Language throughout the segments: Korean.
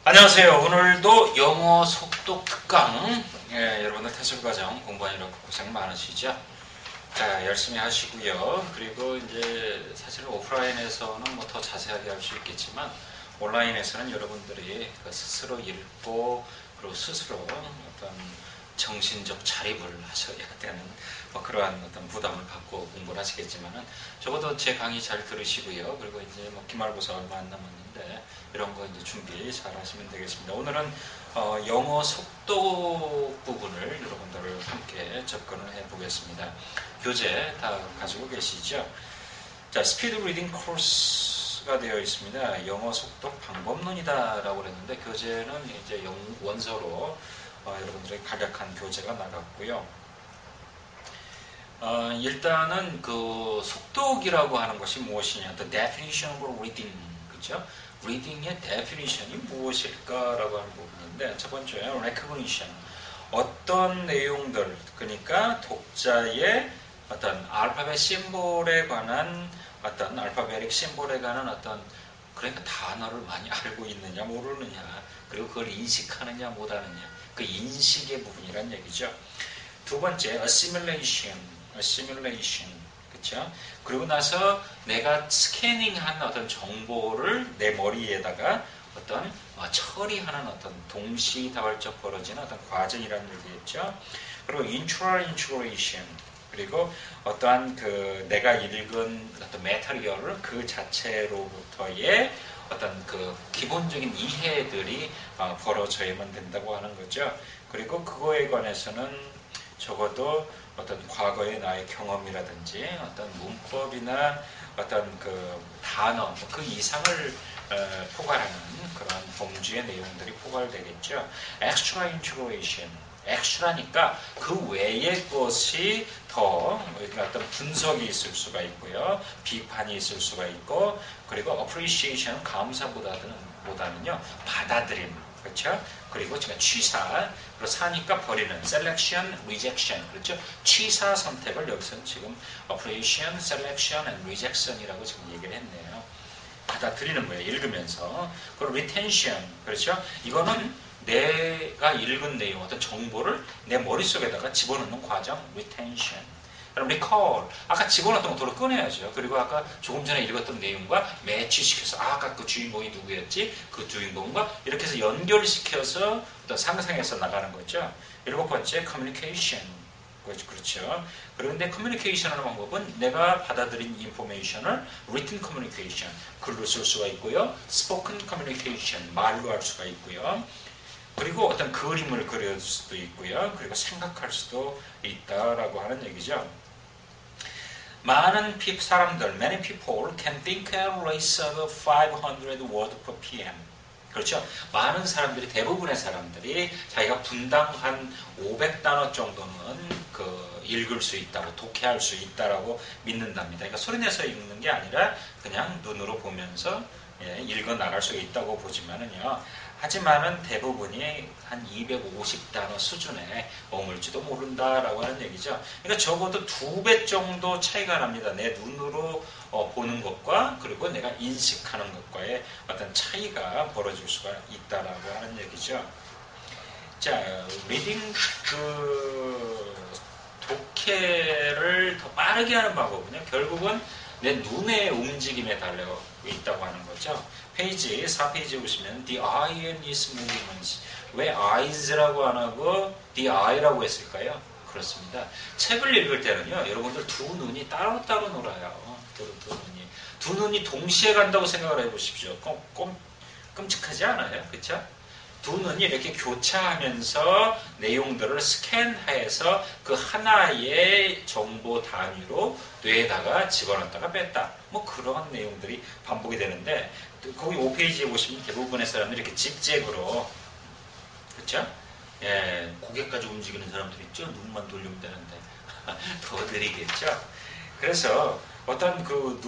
안녕하세요. 오늘도 영어 속독 특강, 여러분들 태술과정 공부하느라 고생 많으시죠? 자, 열심히 하시고요. 그리고 이제 사실 오프라인에서는 뭐 더 자세하게 할 수 있겠지만 온라인에서는 여러분들이 그 스스로 읽고 그리고 스스로 어떤 정신적 자립을 하셔야 되는 뭐 그러한 어떤 부담을 갖고 공부를 하시겠지만은 적어도 제 강의 잘 들으시고요. 그리고 이제 뭐 기말고사 얼마 안 남았는데 이런 거 이제 준비 잘 하시면 되겠습니다. 오늘은 영어 속도 부분을 여러분들 함께 접근을 해 보겠습니다. 교재 다 가지고 계시죠? 자, 스피드 리딩 코र्스가 되어 있습니다. 영어 속독 방법론이다라고 그랬는데 교재는 이제 원서로 여러분들의 간략한 교재가 나갔고요. 일단은 그 속독이라고 하는 것이 무엇이냐, the definition of reading, 그렇죠? reading의 definition이 무엇일까라고 하는 부분인데 첫 번째 recognition, 어떤 내용들, 그러니까 독자의 어떤 알파벳 심볼에 관한 어떤 알파벳 심볼에 관한 어떤 그러니까 단어를 많이 알고 있느냐 모르느냐, 그리고 그걸 인식하느냐 못하느냐, 그 인식의 부분이란 얘기죠. 두 번째 assimilation, 그렇죠? 그리고 나서 내가 스캐닝한 어떤 정보를 내 머리에다가 어떤 처리하는 어떤 동시다발적 벌어지는 어떤 과정이라는 얘기겠죠. 그리고 integration, 그리고 어떠한 그 내가 읽은 어떤 메타리얼을 그 자체로부터의 어떤 그 기본적인 이해들이 벌어져야만 된다고 하는 거죠. 그리고 그거에 관해서는 적어도 어떤 과거의 나의 경험이라든지 어떤 문법이나 어떤 그 단어 그 이상을 포괄하는 그런 범주의 내용들이 포괄되겠죠. extra integration, 엑스트라니까 그 외의 것이 더 어떤 분석이 있을 수가 있고요, 비판이 있을 수가 있고, 그리고 appreciation 감사보다는요 받아들임, 그렇죠? 그리고 제가 취사, 그리고 사니까 버리는 selection, rejection, 그렇죠? 취사 선택을 여기서는 지금 appreciation, selection and rejection이라고 지금 얘기를 했네요. 받아들이는 거예요, 읽으면서. 그리고 retention, 그렇죠? 이거는 내가 읽은 내용, 어떤 정보를 내 머릿속에다가 집어넣는 과정, retention. 그럼 recall, 아까 집어넣었던 거 도로 꺼내야죠. 그리고 아까 조금 전에 읽었던 내용과 매치시켜서 아까 그 주인공이 누구였지? 그 주인공과 이렇게 해서 연결시켜서 어떤 상상해서 나가는 거죠. 일곱 번째, communication. 그렇죠. 그런데 커뮤니케이션 하는 방법은 내가 받아들인 인포메이션을 written communication, 글로 쓸 수가 있고요. spoken communication, 말로 할 수가 있고요. 그리고 어떤 그림을 그릴 수도 있고요. 그리고 생각할 수도 있다라고 하는 얘기죠. 많은 사람들, many people can think at a rate of 500 words per pm. 그렇죠. 많은 사람들이, 대부분의 사람들이 자기가 분당 한 500단어 정도는 읽을 수 있다고, 독해할 수 있다라고 믿는답니다. 그러니까 소리내서 읽는 게 아니라 그냥 눈으로 보면서 읽어 나갈 수 있다고 보지만은요. 하지만은 대부분이 한 250단어 수준에 머물지도 모른다라고 하는 얘기죠. 그러니까 적어도 2배 정도 차이가 납니다. 내 눈으로 보는 것과 그리고 내가 인식하는 것과의 어떤 차이가 벌어질 수가 있다라고 하는 얘기죠. 자, 리딩 독해를 더 빠르게 하는 방법은요, 결국은 내 눈의 움직임에 달려 있다고 하는 거죠. 페이지 4페이지 보시면 the eye and its movements, 왜 eyes라고 안 하고 the eye라고 했을까요? 그렇습니다. 책을 읽을 때는요, 여러분들 두 눈이 따로따로 놀아요. 두 눈이 동시에 간다고 생각을 해보십시오. 끔찍하지 않아요? 그렇죠? 두 눈이 이렇게 교차하면서 내용들을 스캔해서 그 하나의 정보 단위로 뇌에다가 집어넣었다가 뺐다. 뭐 그런 내용들이 반복이 되는데, 거기 5페이지에 보시면 대부분의 사람들이 이렇게 직잭으로, 그렇죠? 예, 고개까지 움직이는 사람들 있죠? 눈만 돌리면 되는데. 더 느리겠죠? 그래서 어떤 그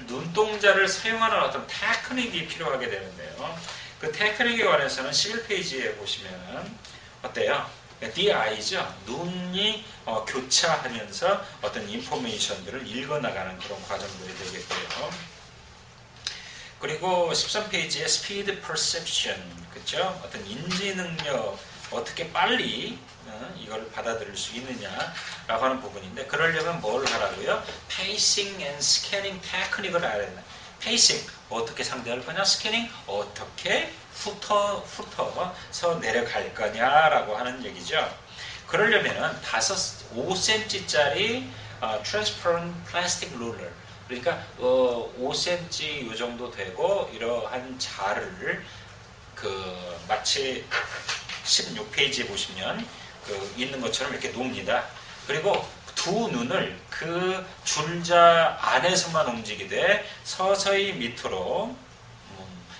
눈동자를 사용하는 어떤 테크닉이 필요하게 되는데요. 그 테크닉에 관해서는 11페이지에 보시면 어때요? the eye죠. 눈이 교차하면서 어떤 인포메이션들을 읽어나가는 그런 과정들이 되겠고요. 그리고 13페이지에 speed perception, 그쵸? 어떤 인지 능력, 어떻게 빨리 이걸 받아들일 수 있느냐라고 하는 부분인데, 그러려면 뭘 하라고요? pacing and scanning 테크닉을 알아야 된다. pacing, 어떻게 상대할 거냐? scanning, 어떻게 훑어서 내려갈 거냐라고 하는 얘기죠. 그러려면은 5cm짜리 transparent plastic ruler, 그러니까 5cm 요 정도 되고 이러한 자를 마치 16페이지에 보시면 있는 것처럼 이렇게 놓습니다. 그리고 두 눈을 그 줄자 안에서만 움직이되 서서히 밑으로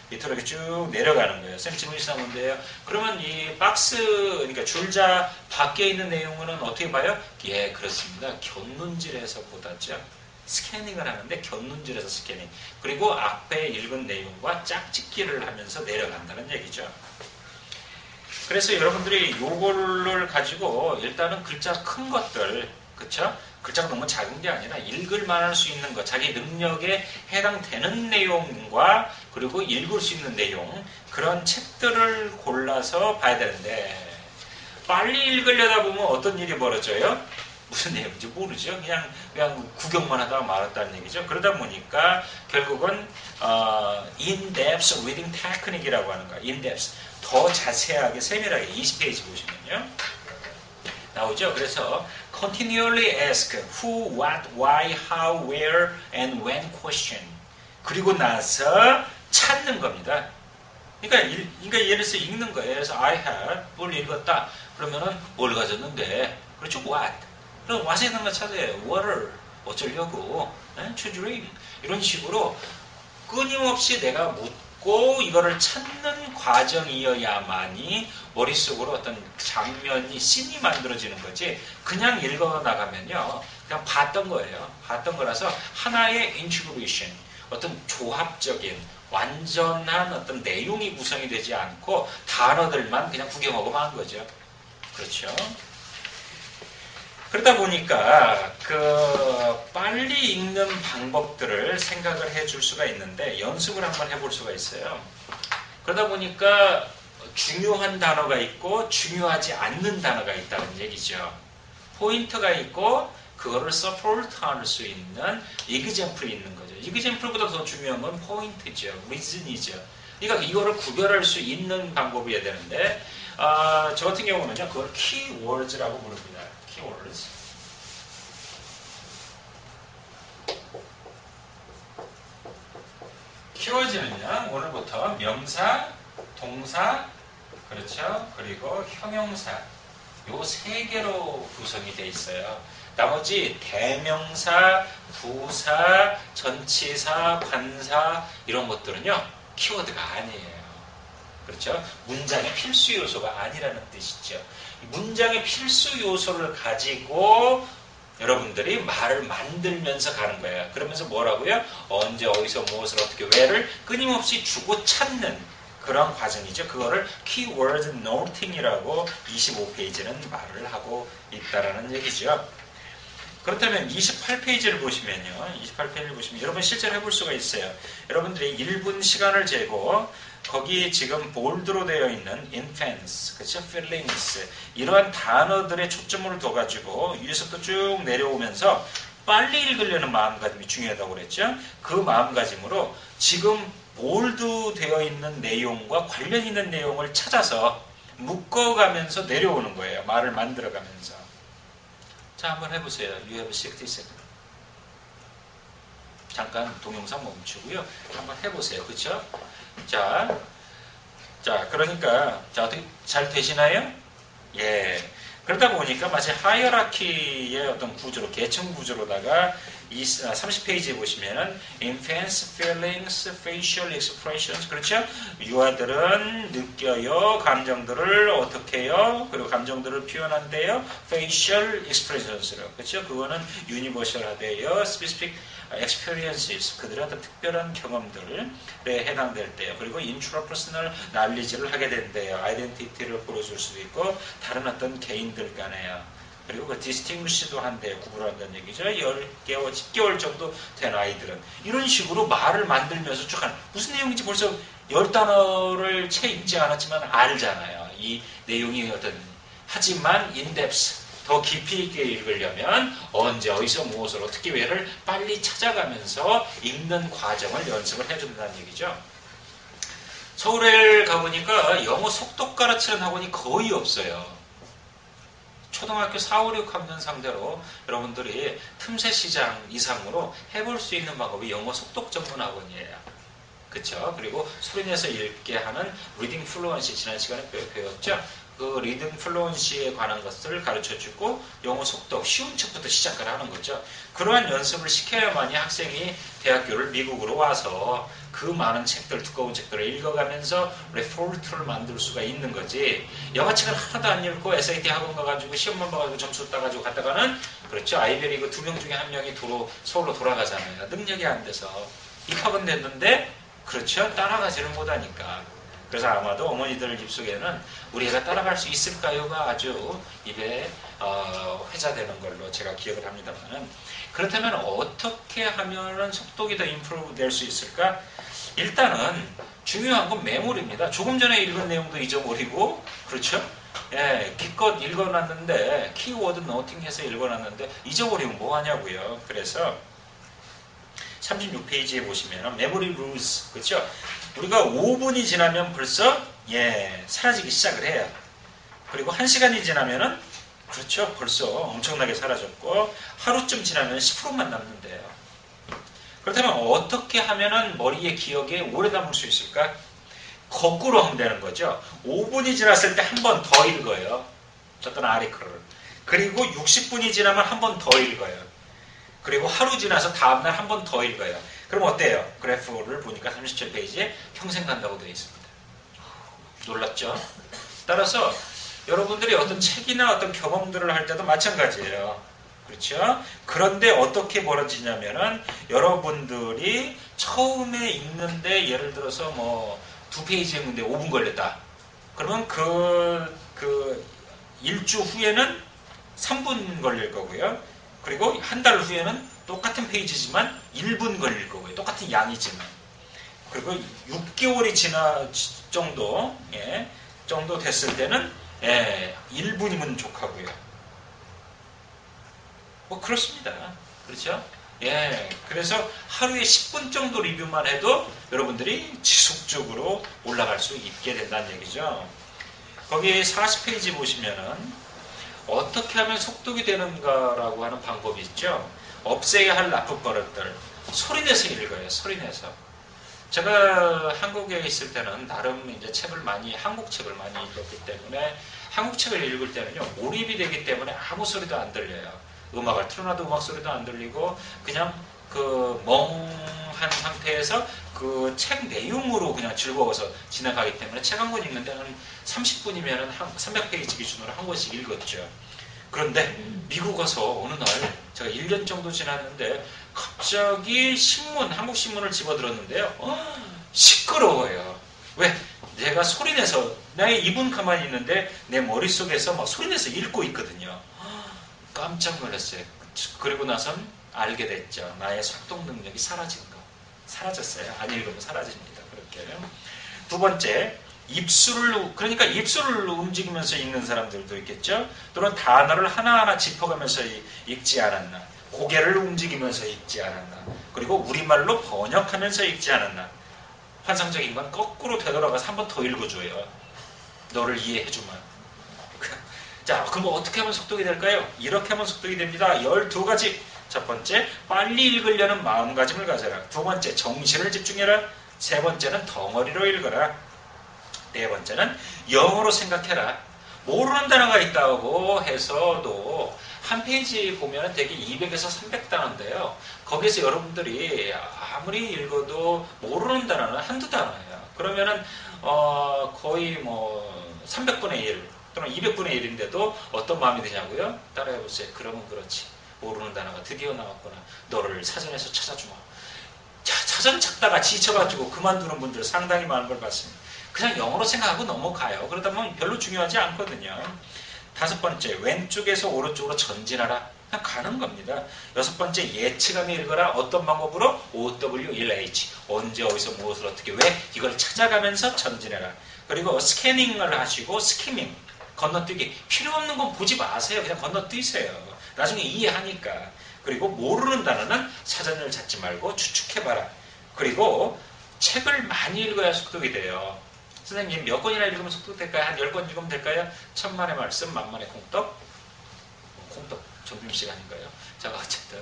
이렇게 쭉 내려가는 거예요. 쌤 지금 있었는데요. 그러면 이 박스, 그러니까 줄자 밖에 있는 내용은 어떻게 봐요? 예, 그렇습니다. 곁눈질에서 보다죠. 스캐닝을 하는데 곁눈질에서 스캐닝. 그리고 앞에 읽은 내용과 짝짓기를 하면서 내려간다는 얘기죠. 그래서 여러분들이 요거를 가지고 일단은 글자 큰 것들, 그쵸? 글자가 너무 작은 게 아니라 읽을만 할 수 있는 것, 자기 능력에 해당되는 내용과 그리고 읽을 수 있는 내용, 그런 책들을 골라서 봐야 되는데, 빨리 읽으려다 보면 어떤 일이 벌어져요? 무슨 내용인지 모르죠. 그냥 구경만 하다가 말았다는 얘기죠. 그러다 보니까 결국은 in-depth reading technique이라고 하는 거야. in-depth. 더 자세하게 세밀하게 20페이지 보시면요. 나오죠. 그래서 continually ask who, what, why, how, where, and when question. 그리고 나서 찾는 겁니다. 그러니까 예를 들어서 읽는 거예요. 그래서 I have 뭘 읽었다. 그러면은 뭘 가졌는데, 그렇죠. What. 그럼 what에 있는 거 찾아요. What을 어쩌려고. To drink. 이런 식으로 끊임없이 내가 묻고 이거를 찾는 과정이어야만이 머릿속으로 어떤 장면이, 씬이 만들어지는 거지, 그냥 읽어 나가면요, 그냥 봤던 거예요. 봤던 거라서 하나의 인트그레이션, 어떤 조합적인 완전한 어떤 내용이 구성이 되지 않고 단어들만 그냥 구경하고 만 거죠. 그렇죠. 그러다 보니까 빨리 읽는 방법들을 생각을 해줄 수가 있는데 연습을 한번 해볼 수가 있어요. 그러다 보니까 중요한 단어가 있고 중요하지 않는 단어가 있다는 얘기죠. 포인트가 있고 그거를 서포트할 수 있는 example이 있는 거죠. example보다 더 중요한 건 포인트죠. reason이죠. 그러니까 이거를 구별할 수 있는 방법이어야 되는데 저 같은 경우는요, 그걸 keywords라고 부릅니다. keywords. 키워드는요, 오늘부터 명사, 동사, 그렇죠? 그리고 형용사, 요 세 개로 구성이 돼 있어요. 나머지 대명사, 부사, 전치사, 관사 이런 것들은요, 키워드가 아니에요. 그렇죠? 문장의 필수 요소가 아니라는 뜻이죠. 문장의 필수 요소를 가지고 여러분들이 말을 만들면서 가는 거예요. 그러면서 뭐라고요? 언제, 어디서, 무엇을, 어떻게, 왜를 끊임없이 주고 찾는 그런 과정이죠. 그거를 keyword noting이라고 25페이지는 말을 하고 있다라는 얘기죠. 그렇다면 28페이지를 보시면요. 28페이지를 보시면 여러분 실제로 해볼 수가 있어요. 여러분들이 1분 시간을 재고 거기 지금 볼드로 되어 있는 infants, 그렇죠? feelings 이러한 단어들의 초점을 둬가지고 위에서부터 쭉 내려오면서 빨리 읽으려는 마음가짐이 중요하다고 그랬죠. 그 마음가짐으로 지금 볼드 되어 있는 내용과 관련 있는 내용을 찾아서 묶어가면서 내려오는 거예요. 말을 만들어가면서. 자, 한번 해보세요. You have 60 seconds. 잠깐 동영상 멈추고요. 한번 해보세요. 그렇죠? 자, 그러니까 어떻게 잘 되시나요? 예. 그러다 보니까 마치 하이어라키의 어떤 구조로, 계층 구조로다가 이 30페이지에 보시면은 infants, feelings, facial expressions, 그렇죠? 유아들은 느껴요, 감정들을 어떻게 해요? 그리고 감정들을 표현한대요. facial expressions로, 그렇죠? 그거는 universal하대요. specific experiences, 그들의 어떤 특별한 경험들에 해당될 때요. 그리고 intrapersonal knowledge를 하게 된대요. 아이덴티티를 보여줄 수도 있고 다른 어떤 개인들 간에요. 그리고 그 distinguish도 한데 구분한다는 얘기죠. 10개월, 10개월 정도 된 아이들은. 이런 식으로 말을 만들면서 쭉 하는. 무슨 내용인지 벌써 10단어를 채 읽지 않았지만 알잖아요. 이 내용이 어떤. 하지만 in-depth, 더 깊이 있게 읽으려면 언제, 어디서, 무엇을, 어떻게, 왜를 빨리 찾아가면서 읽는 과정을 연습을 해준다는 얘기죠. 서울에 가보니까 영어 속독 가르치는 학원이 거의 없어요. 초등학교 4, 5, 6학년 상대로 여러분들이 틈새 시장 이상으로 해볼 수 있는 방법이 영어 속독 전문 학원이에요. 그쵸? 그리고 소리내서 읽게 하는 리딩 플루언시 지난 시간에 배웠죠? 그 리딩 플루언시에 관한 것들을 가르쳐주고 영어 속독 쉬운 책부터 시작을 하는 거죠. 그러한 연습을 시켜야만이 학생이 대학교를 미국으로 와서 그 많은 책들, 두꺼운 책들을 읽어가면서 레포트를 만들 수가 있는 거지. 영어책을 하나도 안 읽고 SAT 학원 가가지고 시험만 봐가지고 점수 따가지고 갔다가는 그렇죠. 아이베리그 2명 중에 1명이 서울로 돌아가잖아요. 능력이 안 돼서. 입학은 됐는데 그렇죠. 따라가지를 못하니까. 그래서 아마도 어머니들 입속에는 우리 애가 따라갈 수 있을까요가 아주 입에 회자되는 걸로 제가 기억을 합니다만은, 그렇다면 어떻게 하면은 속독이 더 임프루브 될 수 있을까? 일단은 중요한 건 메모리입니다. 조금 전에 읽은 내용도 잊어버리고, 그렇죠? 예, 기껏 읽어놨는데 키워드 노팅해서 읽어놨는데 잊어버리면 뭐 하냐고요. 그래서 36페이지에 보시면 메모리 룰스, 그렇죠? 우리가 5분이 지나면 벌써 사라지기 시작을 해요. 그리고 1시간이 지나면은 그렇죠, 벌써 엄청나게 사라졌고 하루쯤 지나면 10%만 남는데요. 그렇다면 어떻게 하면은 머리에 기억에 오래 남을 수 있을까? 거꾸로 하면 되는 거죠. 5분이 지났을 때 한 번 더 읽어요. 어떤 아리클을. 그리고 60분이 지나면 한 번 더 읽어요. 그리고 하루 지나서 다음날 한 번 더 읽어요. 그럼 어때요? 그래프를 보니까 37페이지에 평생 간다고 되어 있습니다. 놀랍죠? 따라서 여러분들이 어떤 책이나 어떤 경험들을 할 때도 마찬가지예요. 그렇죠? 그런데 어떻게 벌어지냐면은 여러분들이 처음에 읽는데 예를 들어서 뭐 2페이지 읽는데 5분 걸렸다. 그러면 그 일주 후에는 3분 걸릴 거고요. 그리고 한 달 후에는 똑같은 페이지지만 1분 걸릴 거고요. 똑같은 양이지만. 그리고 6개월이 정도 됐을 때는 1분이면 족하고요. 뭐 그렇습니다. 그렇죠? 그래서 하루에 10분 정도 리뷰만 해도 여러분들이 지속적으로 올라갈 수 있게 된다는 얘기죠. 거기 40페이지 보시면은 어떻게 하면 속독이 되는가라고 하는 방법이 있죠. 없애야 할 나쁜 버릇들. 소리내서 읽어요. 소리내서. 제가 한국에 있을 때는 나름 이제 한국 책을 많이 읽었기 때문에 한국 책을 읽을 때는요, 몰입이 되기 때문에 아무 소리도 안 들려요. 음악을 틀어놔도 음악 소리도 안 들리고 그냥 그 멍한 상태에서 그 책 내용으로 그냥 즐거워서 지나가기 때문에 책 한 권 읽는 데는 30분이면 300페이지 기준으로 한 권씩 읽었죠. 그런데 미국 와서 어느 날 제가 1년 정도 지났는데 갑자기 한국 신문을 집어들었는데요. 시끄러워요. 왜? 내가 소리내서 나의 입은 가만히 있는데 내 머릿속에서 막 소리내서 읽고 있거든요. 깜짝 놀랐어요. 그리고 나선 알게 됐죠. 나의 속독 능력이 사라진 거. 사라졌어요. 안 읽으면 사라집니다. 그렇게. 두 번째, 그러니까 입술을 움직이면서 읽는 사람들도 있겠죠. 또는 단어를 하나하나 짚어가면서 읽지 않았나. 고개를 움직이면서 읽지 않았나. 그리고 우리말로 번역하면서 읽지 않았나. 환상적인 건 거꾸로 되돌아가서 한 번 더 읽어줘요. 너를 이해해주면. 자, 그럼 어떻게 하면 속독이 될까요? 이렇게 하면 속독이 됩니다. 12가지. 첫 번째, 빨리 읽으려는 마음가짐을 가져라. 두 번째, 정신을 집중해라. 세 번째는 덩어리로 읽어라. 네 번째는 영어로 생각해라. 모르는 단어가 있다고 해서도 한 페이지 보면 되게 200에서 300단어인데요. 거기서 여러분들이 아무리 읽어도 모르는 단어는 한두 단어예요. 그러면은 거의 뭐 300분의 1 또는 200분의 1인데도 어떤 마음이 드냐고요? 따라해보세요. 그러면 그렇지. 모르는 단어가 드디어 나왔구나. 너를 사전에서 찾아주마. 사전 찾다가 지쳐가지고 그만두는 분들 상당히 많은 걸 봤습니다. 그냥 영어로 생각하고 넘어가요. 그러다 보면 별로 중요하지 않거든요. 다섯 번째, 왼쪽에서 오른쪽으로 전진하라. 그냥 가는 겁니다. 여섯 번째, 예측하며 읽어라. 어떤 방법으로? OW1H. 언제, 어디서, 무엇을, 어떻게, 왜? 이걸 찾아가면서 전진해라. 그리고 스캐닝을 하시고 스키밍, 건너뛰기. 필요 없는 건 보지 마세요. 그냥 건너뛰세요. 나중에 이해하니까. 그리고 모르는 단어는 사전을 찾지 말고 추측해봐라. 그리고 책을 많이 읽어야 속독이 돼요. 선생님 몇 권이나 읽으면 속독 될까요? 한 10권 읽으면 될까요? 천만의 말씀 만만의 콩떡. 콩떡 점심시간인가요? 자, 어쨌든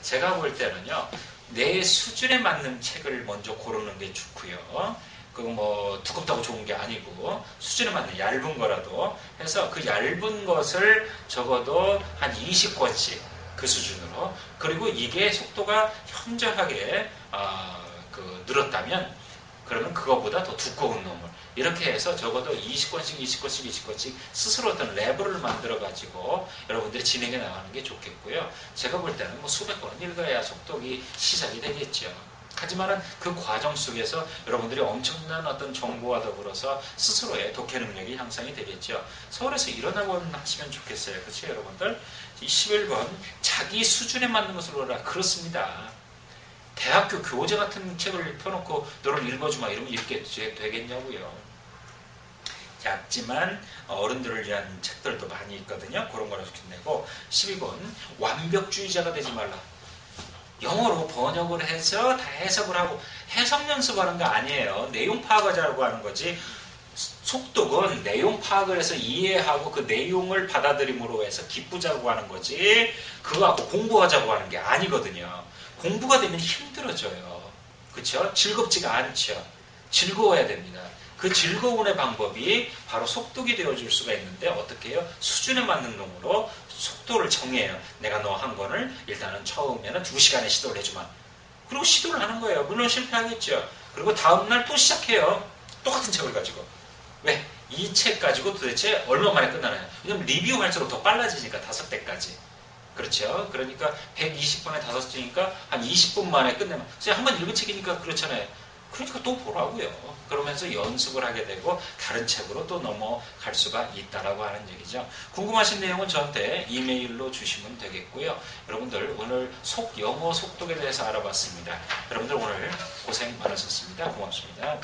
제가 볼 때는요, 내 수준에 맞는 책을 먼저 고르는 게 좋고요. 그거 뭐 두껍다고 좋은 게 아니고 수준에 맞는 얇은 거라도 해서 그 얇은 것을 적어도 한 20권씩 그 수준으로, 그리고 이게 속도가 현저하게 늘었다면 그러면 그거보다 더 두꺼운 놈을 이렇게 해서 적어도 20권씩 20권씩 20권씩 스스로 어떤 레벨을 만들어 가지고 여러분들이 진행해 나가는 게 좋겠고요. 제가 볼 때는 뭐 수백 권 읽어야 속독이 시작이 되겠죠. 하지만은 그 과정 속에서 여러분들이 엄청난 어떤 정보와 더불어서 스스로의 독해 능력이 향상이 되겠죠. 서울에서 일어나고 하시면 좋겠어요. 그렇죠, 여러분들? 11번 자기 수준에 맞는 것을 고르라. 그렇습니다. 대학교 교재 같은 책을 펴놓고 너를 읽어주마 이러면 읽게 되겠냐고요. 얇지만 어른들을 위한 책들도 많이 있거든요. 그런 거를 내고 12번 완벽주의자가 되지 말라. 영어로 번역을 해서 다 해석을 하고 해석 연습하는 거 아니에요. 내용 파악하자고 하는 거지. 속독은 내용 파악을 해서 이해하고 그 내용을 받아들임으로 해서 기쁘자고 하는 거지 그거하고 공부하자고 하는 게 아니거든요. 공부가 되면 힘들어져요. 그렇죠? 즐겁지가 않죠. 즐거워야 됩니다. 그 즐거움의 방법이 바로 속독이 되어줄 수가 있는데 어떻게 해요? 수준에 맞는 놈으로 속도를 정해요. 내가 너 한 권을 일단은 처음에는 2시간에 시도를 해주마. 그리고 시도를 하는 거예요. 물론 실패하겠죠. 그리고 다음날 또 시작해요. 똑같은 책을 가지고. 왜? 이 책 가지고 도대체 얼마 만에 끝나나요? 왜냐면 리뷰할수록 더 빨라지니까 5대까지. 그렇죠? 그러니까 120번에 5주니까 한 20분 만에 끝내면 한 번 읽은 책이니까 그렇잖아요. 그러니까 또 보라고요. 그러면서 연습을 하게 되고 다른 책으로 또 넘어갈 수가 있다라고 하는 얘기죠. 궁금하신 내용은 저한테 이메일로 주시면 되겠고요. 여러분들 오늘 영어 속독에 대해서 알아봤습니다. 여러분들 오늘 고생 많으셨습니다. 고맙습니다.